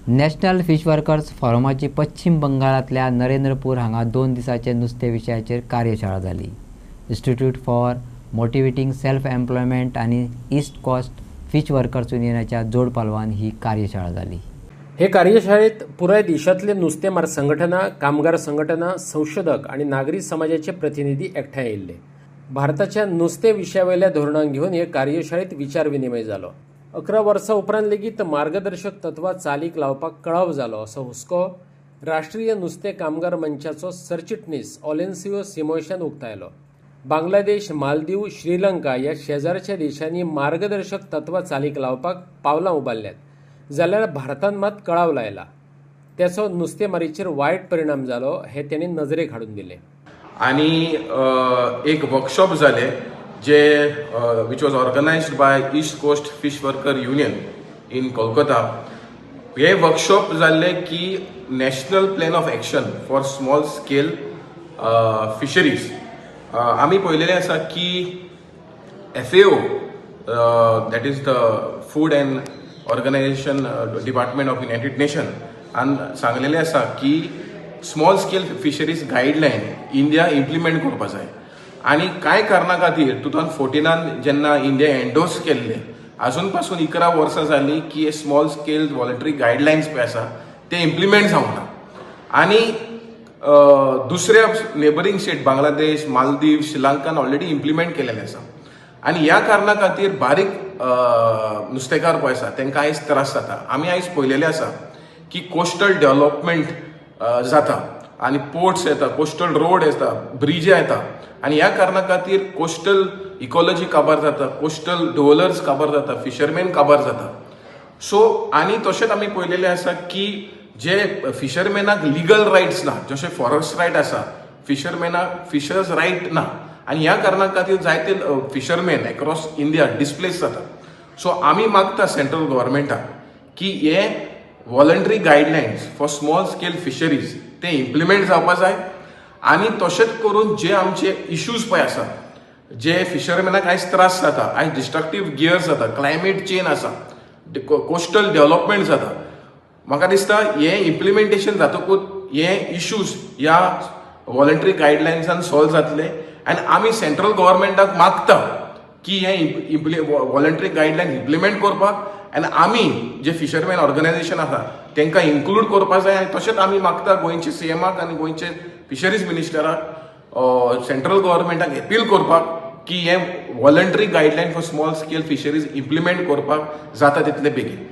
National fish workers फोरमाची पश्चिम बंगालातल्या नरेंद्रपूर हांगा 2 दिसांचे नुस्तें विशयाचेर कार्यशाळा जाली. Institute for motivating self employment आनी ईस्ट कोस्ट फिश वर्कर्स युनियनाच्या जोड पालवान ही कार्यशाळा जाली. हे कार्यशाळेत पुराय देशातले नुस्तेमार संघटना, कामगार संघटना, संशोधक आणि नागरी समाजाचे प्रतिनिधी एकठांय आयिल्ले. भारताच्या नुस्तें विशयावयल्या धोरणांक घेवन हे कार्यशाळेत विचार विनिमय जालो. 11 वर्सां उपरांत लेगीत मार्गदर्शक तत्वां चालीक लावपाक कळाव जालो असो हुस्को राष्ट्रीय नुस्तें कामगार मंचाचो सरचिटणीस ऑलेन्सियो सिमोशान उक्तायलो. बांगलादेश, मालदीव, श्रीलंका ह्या शेजारच्या देशांनी मार्गदर्शक तत्वां चालीक लावपाक पावलां उबारल्यात जाल्यार भारतान मात कळाव लायला. त्याचो नुस्तेमारीचेर वायट परिणाम जालो हे त्यांनी नजरेक हाडून दिले. आणि एक वर्कशॉप जाले जे which was organised by East Coast fish worker union in Kolkata. हे वर्कशॉप जाल्ले की national plan of action for small scale fisheries. आमी पळयलेलें आसा की FAO that is the food and organisation department of United Nation हांन सांगलेलें आसा की small scale fisheries guideline India implement करपाक जाय. आणि कांय कारणां खातीर 2014 जेन्ना इंडिया एंडोर्स केल्ले अजून पासून 11 वर्सां जालीं की हे स्मॉल स्केल वॉलंटरी गायडलायन्स पळय आसा ते इम्प्लिमेंट जावना. आणि दुसऱ्या नेबरिंग स्टेट बांगलादेश, मालदीव, श्रीलंकान ऑलरेडी इम्प्लिमेंट केलेले आसा. आणि ह्या कारणा खातीर बारीक नुस्तेकार पळय आसा तांकां आयज त्रास जाता. आमी आयज पळयलेलें आसा की कोस्टल डेव्हलपमेंट जाता आणि पोर्ट्स येता, कोस्टल रोड येता, ब्रिज येता. आणि ह्या कारणा खातीर कोस्टल इकॉलॉजी काबार जाता, कोस्टल डोलर्स काबार जाता, फिशरमॅन काबार जाता. सो आणि तशेंच आमी पळयलेलें आसा की जे फिशरमॅनाक लिगल रायट्स ना, जशे फॉरेस्ट रायट आसा, फिशरमॅनाक फिशर्स रायट ना. आणि ह्या कारणा खातीर जायते फिशरमॅन अक्रॉस इंडिया डिस्प्लेस जाता. सो आमी मागता सेंट्रल गव्हर्मेंटाक की हे voluntary guidelines for small scale fisheries ते इम्प्लिमेंट जावपाक जाय. आणि तशेंच करून जे आमचे इश्यूज पळय आसा, जे फिशरमॅनाक आयज त्रास जाता, आयज डिस्ट्रक्टीव गियर्स जाता, क्लायमेट चेंज आसा, कोस्टल डेव्हलपमेंट जाता, म्हाका दिसता हे इम्प्लिमेंटेशन जातकूच हे इश्यूज ह्या वॉलंटरी गायडलायन्सान सॉल्व जातले. आनी आमी सेंट्रल गव्हर्मेंटाक मागता की हे वॉलंटरी गायडलायन इम्प्लिमेंट करपाक. आनी आमी जे फिशरमॅन ऑर्गनायझेशन आसा तांकां इन्क्लूड करपाक जाय. आनी तशेंच आमी मागता गोंयचे CMाक आनी गोंयचे फिशरीज मिनिस्टराक सेंट्रल गव्हर्मेंटाक अपील करपाक की हे voluntary guideline for small scale fisheries implement करपाक जाता तितले बेगीन.